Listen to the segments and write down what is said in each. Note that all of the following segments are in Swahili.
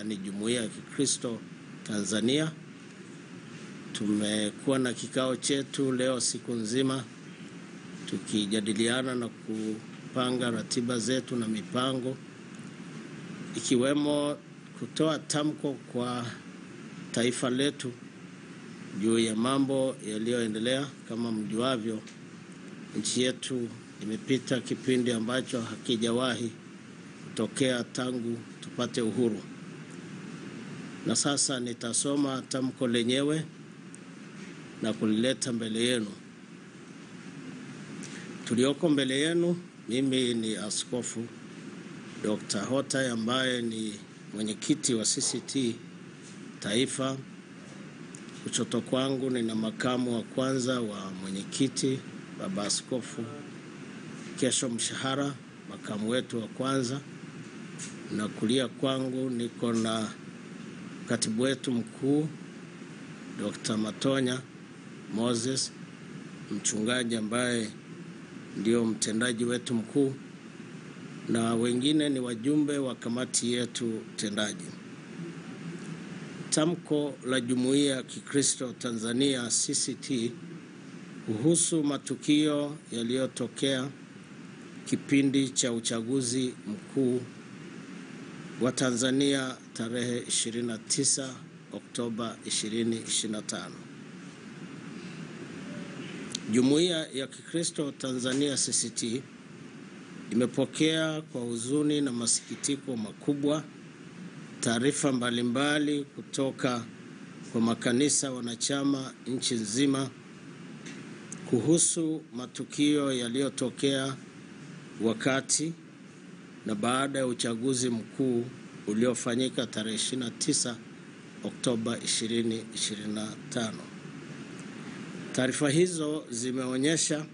ni Jumuiya ya Kikristo Tanzania. Tumekuwa na kikao chetu leo siku nzima tukijadiliana na kupanga ratiba zetu na mipango, ikiwemo kutoa tamko kwa taifa letu juu ya mambo yaliyoendelea. Kama mjuavyo, nchi yetu imepita kipindi ambacho hakijawahi kutokea tangu tupate uhuru. Na sasa nitasoma tamko lenyewe na kulileta mbele yenu. Tulioko mbele yenu, mimi ni Askofu Dr. Hota ambaye ni mwenyekiti wa CCT Taifa. Kushoto kwangu nina makamu wa kwanza wa mwenyekiti Baba Askofu Kesho Mshahara, makamu wetu wa kwanza, na kulia kwangu niko na katibu wetu mkuu Dr. Matonya Moses, mchungaji ambaye ndio mtendaji wetu mkuu, na wengine ni wajumbe wa kamati yetu tendaji. Tamko la Jumuiya ya Kikristo Tanzania CCT kuhusu matukio yaliyotokea kipindi cha uchaguzi mkuu wa Tanzania tarehe 29 Oktoba 2025. Jumuiya ya Kikristo Tanzania CCT imepokea kwa huzuni na masikitiko makubwa taarifa mbalimbali kutoka kwa makanisa wanachama nchi nzima kuhusu matukio yaliyotokea wakati na baada ya uchaguzi mkuu uliofanyika tarehe 29 Oktoba 2025. Taarifa hizo zimeonyesha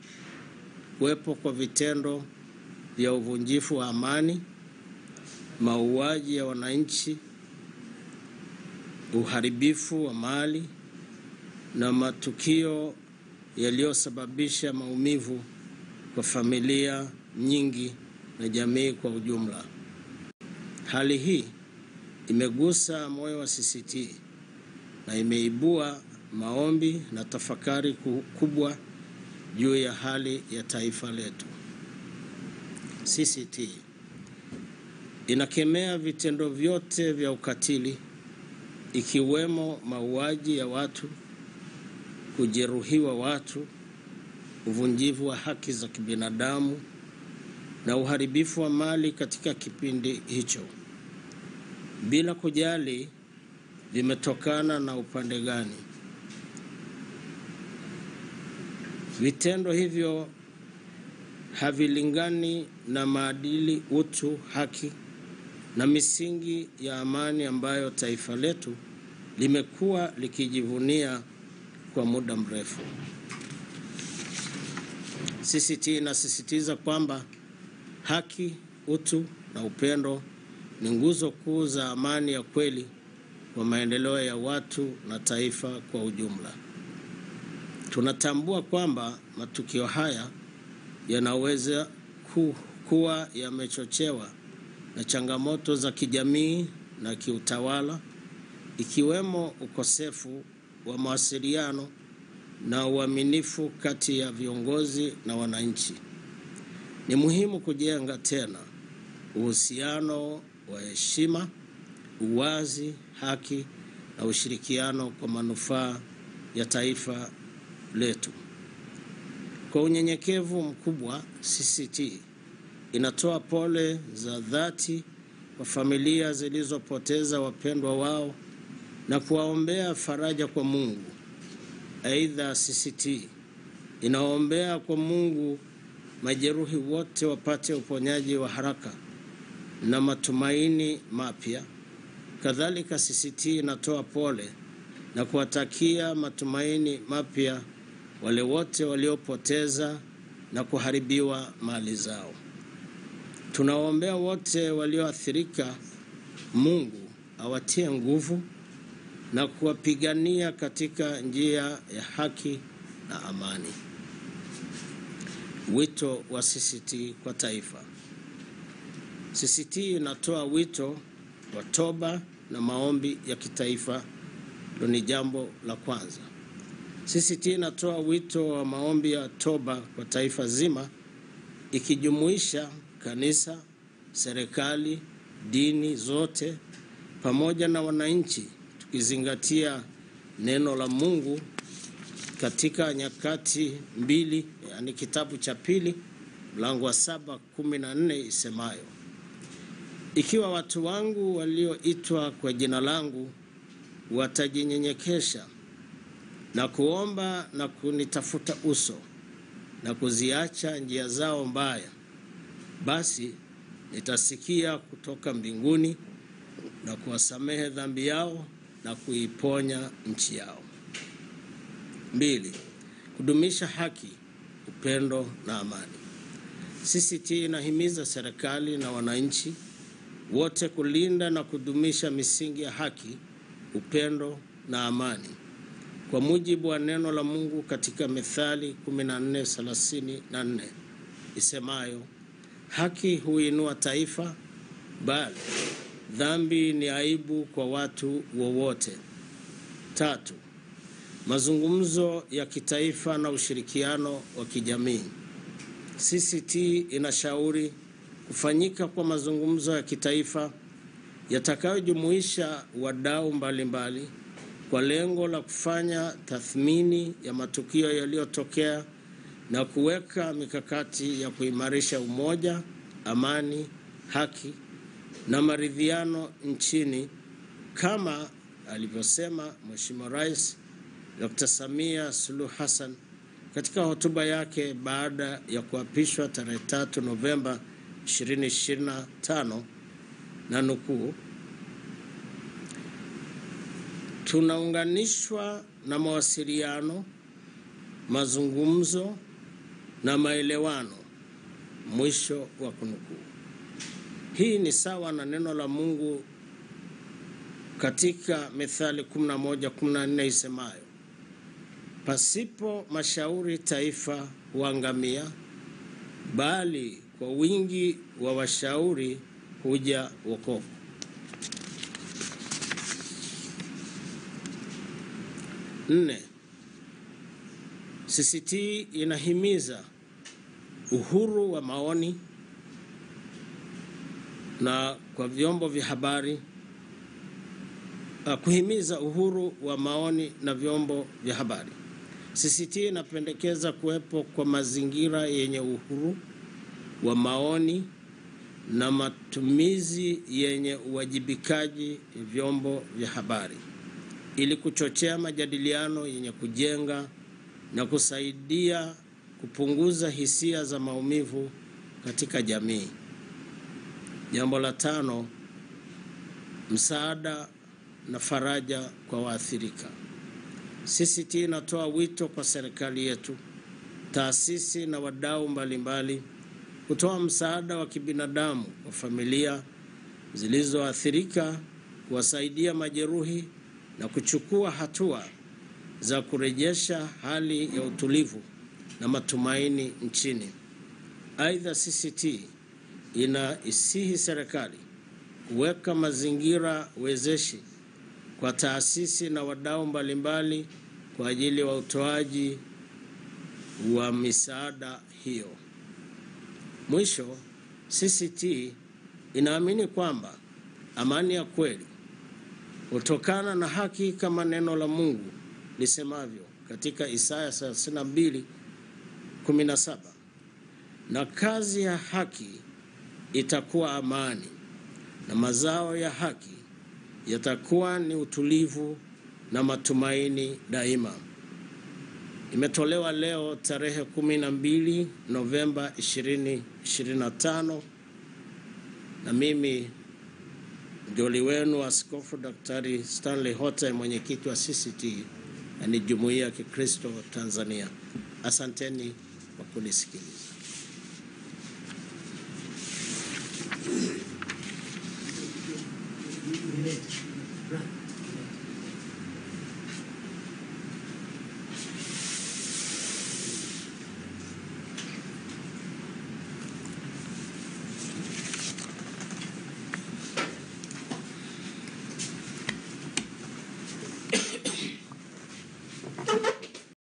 kuwepo kwa vitendo vya uvunjifu wa amani, mauaji ya wananchi, uharibifu wa mali na matukio yaliyosababisha maumivu kwa familia nyingi na jamii kwa ujumla. Hali hii imegusa moyo wa CCT na imeibua maombi na tafakari kubwa juu ya hali ya taifa letu. CCT inakemea vitendo vyote vya ukatili, ikiwemo mauaji ya watu, kujeruhiwa watu, uvunjivu wa haki za kibinadamu na uharibifu wa mali katika kipindi hicho, bila kujali vimetokana na upande gani. Vitendo hivyo havilingani na maadili, utu, haki na misingi ya amani ambayo taifa letu limekuwa likijivunia kwa muda mrefu. CCT inasisitiza kwamba haki, utu na upendo ni nguzo kuu za amani ya kweli kwa maendeleo ya watu na taifa kwa ujumla. Tunatambua kwamba matukio haya yanaweza kuwa yamechochewa na changamoto za kijamii na kiutawala, ikiwemo ukosefu wa mawasiliano na uaminifu kati ya viongozi na wananchi. Ni muhimu kujenga tena uhusiano wa heshima, uwazi, haki na ushirikiano kwa manufaa ya taifa letu. Kwa unyenyekevu mkubwa, CCT inatoa pole za dhati kwa familia zilizopoteza wapendwa wao na kuwaombea faraja kwa Mungu. Aidha, CCT inaombea kwa Mungu majeruhi wote wapate uponyaji wa haraka na matumaini mapya. Kadhalika, CCT inatoa pole na kuwatakia matumaini mapya wale wote waliopoteza na kuharibiwa mali zao. Tunawaombea wote walioathirika, Mungu awatie nguvu na kuwapigania katika njia ya haki na amani. Wito wa CCT kwa taifa. CCT inatoa wito wa toba na maombi ya kitaifa. Hilo ni jambo la kwanza. CCT inatoa wito wa maombi ya toba kwa taifa zima, ikijumuisha kanisa, serikali, dini zote pamoja na wananchi, tukizingatia neno la Mungu katika Nyakati 2, yani kitabu cha pili mlango wa 7:14 isemayo, ikiwa watu wangu walioitwa kwa jina langu watajinyenyekesha na kuomba na kunitafuta uso na kuziacha njia zao mbaya, basi nitasikia kutoka mbinguni na kuwasamehe dhambi yao na kuiponya nchi yao. 2. Kudumisha haki, upendo na amani. CCT inahimiza serikali na wananchi wote kulinda na kudumisha misingi ya haki, upendo na amani kwa mujibu wa neno la Mungu katika Methali 14:34 isemayo, haki huinua taifa, bali dhambi ni aibu kwa watu wowote. 3. Mazungumzo ya kitaifa na ushirikiano wa kijamii. CCT inashauri kufanyika kwa mazungumzo ya kitaifa yatakayojumuisha wadau mbalimbali kwa lengo la kufanya tathmini ya matukio yaliyotokea na kuweka mikakati ya kuimarisha umoja, amani, haki na maridhiano nchini, kama alivyosema Mheshimiwa Rais Dr. Samia Suluhu Hassan katika hotuba yake baada ya kuapishwa tarehe 3 Novemba 2025, na nukuu, tunaunganishwa na mawasiliano, mazungumzo na maelewano, mwisho wa kunukuu. Hii ni sawa na neno la Mungu katika Methali 11:14 isemayo, pasipo mashauri taifa huangamia, bali kwa wingi wa washauri huja wokovu. 4. CCT inahimiza uhuru wa maoni na kwa vyombo vya habari, kuhimiza uhuru wa maoni na vyombo vya habari. CCT inapendekeza kuwepo kwa mazingira yenye uhuru wa maoni na matumizi yenye uwajibikaji vyombo vya habari ili kuchochea majadiliano yenye kujenga na kusaidia kupunguza hisia za maumivu katika jamii. Jambo la 5, msaada na faraja kwa waathirika. CCT inatoa wito kwa serikali yetu, taasisi na wadau mbalimbali kutoa msaada wa kibinadamu kwa familia zilizoathirika, kuwasaidia majeruhi na kuchukua hatua za kurejesha hali ya utulivu na matumaini nchini. Aidha, CCT inaisihi serikali kuweka mazingira wezeshi kwa taasisi na wadau mbalimbali kwa ajili ya utoaji wa misaada hiyo. Mwisho, CCT inaamini kwamba amani ya kweli hutokana na haki kama neno la Mungu lisemavyo katika Isaya 32:17, na kazi ya haki itakuwa amani na mazao ya haki yatakuwa ni utulivu na matumaini daima. Imetolewa leo tarehe 12 Novemba 2025 na mimi mjoli wenu Askofu Daktari Stanley Hotta, mwenyekiti wa CCT, yani Jumuiya ya Kikristo Tanzania. Asanteni kwa kunisikiliza. Right.